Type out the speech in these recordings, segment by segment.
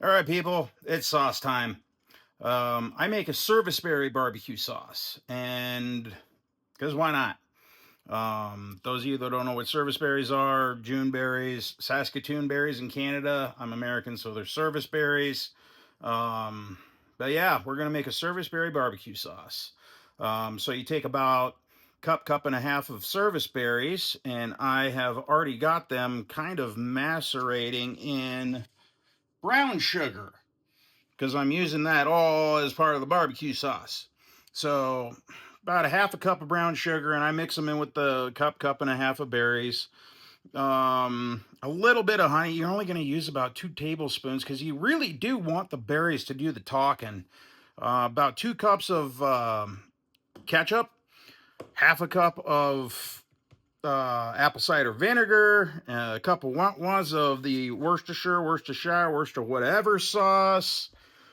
All right, people, it's sauce time. I make a Serviceberry BBQ sauce, and because why not? Those of you that don't know what service berries are, June berries, Saskatoon berries in Canada. I'm American, so they're service berries. Um, but yeah, we're gonna make a Serviceberry barbecue sauce. So you take about cup and a half of service berries, and I have already got them kind of macerating in brown sugar because I'm using that all as part of the barbecue sauce. So about a half a cup of brown sugar, and I mix them in with the cup and a half of berries. A little bit of honey. You're only going to use about 2 tablespoons because you really do want the berries to do the talking. About 2 cups of ketchup, half a cup of apple cider vinegar, a couple ones of the Worcester whatever sauce,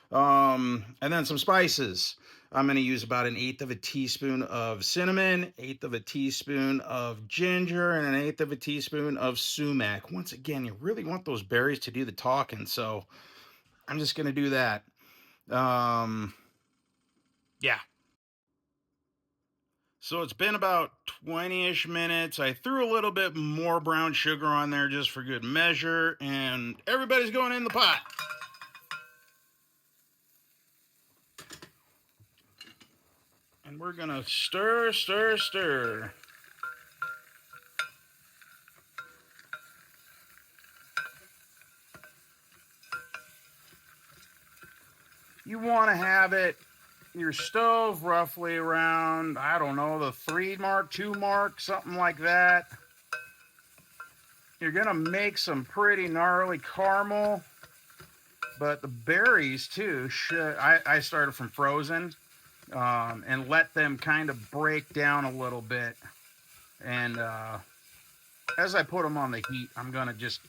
and then some spices. I'm going to use about 1/8 of a teaspoon of cinnamon, 1/8 of a teaspoon of ginger, and 1/8 of a teaspoon of sumac. Once again, you really want those berries to do the talking, so I'm just going to do that. Yeah. So it's been about 20-ish minutes. I threw a little bit more brown sugar on there just for good measure, and everybody's going in the pot. And we're gonna stir, stir, stir. You want to have your stove roughly around, I don't know, the 3 mark, 2 mark, something like that. You're gonna make some pretty gnarly caramel, but the berries too I started from frozen, and let them kind of break down a little bit. And as I put them on the heat, I'm gonna just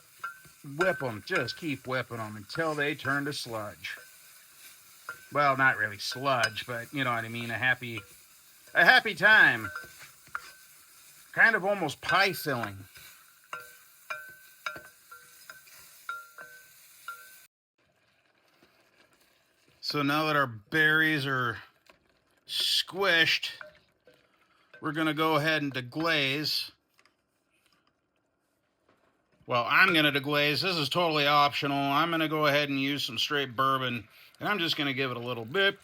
whip them, just keep whipping them until they turn to sludge. Well, not really sludge, but you know what I mean. A happy time. Kind of almost pie filling. So now that our berries are squished, we're gonna go ahead and deglaze. Well, I'm gonna deglaze. This is totally optional. I'm gonna go ahead and use some straight bourbon, and I'm just gonna give it a little bit.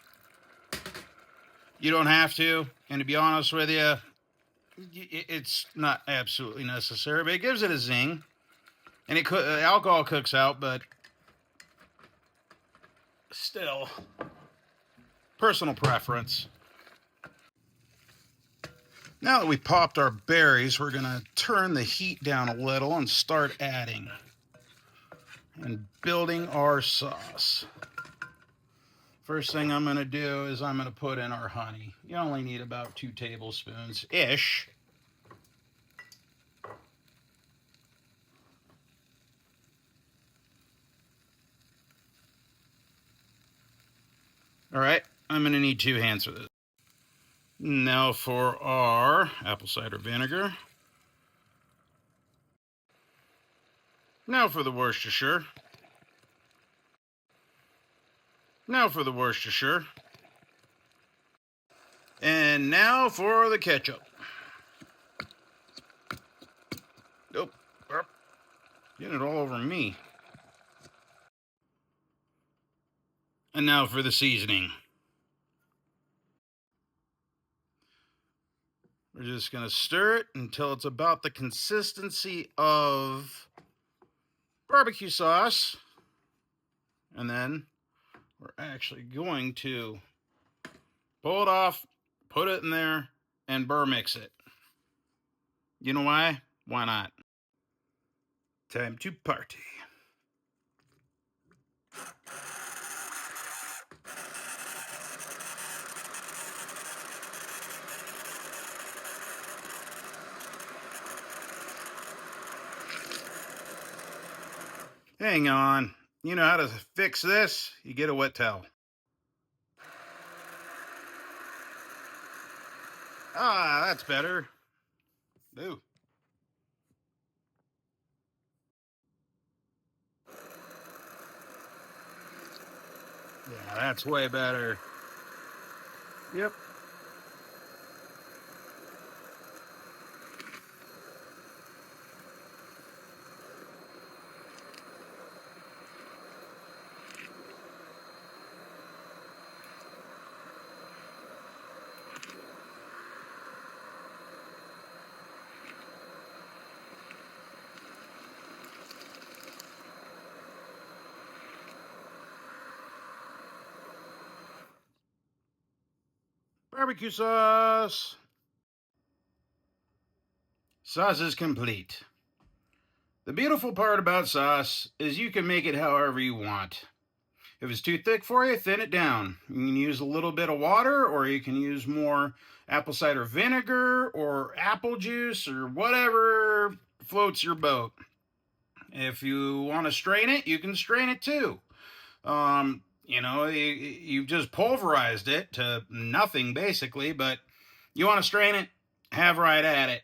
You don't have to, and to be honest with you, it's not absolutely necessary, but it gives it a zing. And alcohol cooks out, but still, personal preference. Now that we popped our berries, we're gonna turn the heat down a little and start adding and building our sauce. First thing I'm gonna do is I'm gonna put in our honey. You only need about 2 tablespoons-ish. All right, I'm gonna need 2 hands for this. Now for our apple cider vinegar. Now for the Worcestershire. Now for the Worcestershire. And now for the ketchup. Nope. Getting it all over me. And now for the seasoning. We're just going to stir it until it's about the consistency of barbecue sauce. And then we're actually going to pull it off, put it in there, and burr mix it. You know why? Why not? Time to party. Hang on. You know how to fix this? You get a wet towel. Ah, that's better. Ooh. Yeah, that's way better. Yep. Barbecue sauce. Sauce is complete. The beautiful part about sauce is you can make it however you want. If it's too thick for you, thin it down. You can use a little bit of water, or you can use more apple cider vinegar or apple juice or whatever floats your boat. If you want to strain it, you can strain it too. You've just pulverized it to nothing basically, but you want to strain it, have right at it.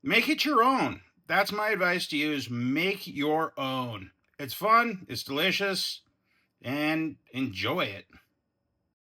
Make it your own. That's my advice to you is make your own. It's fun, it's delicious, and enjoy it.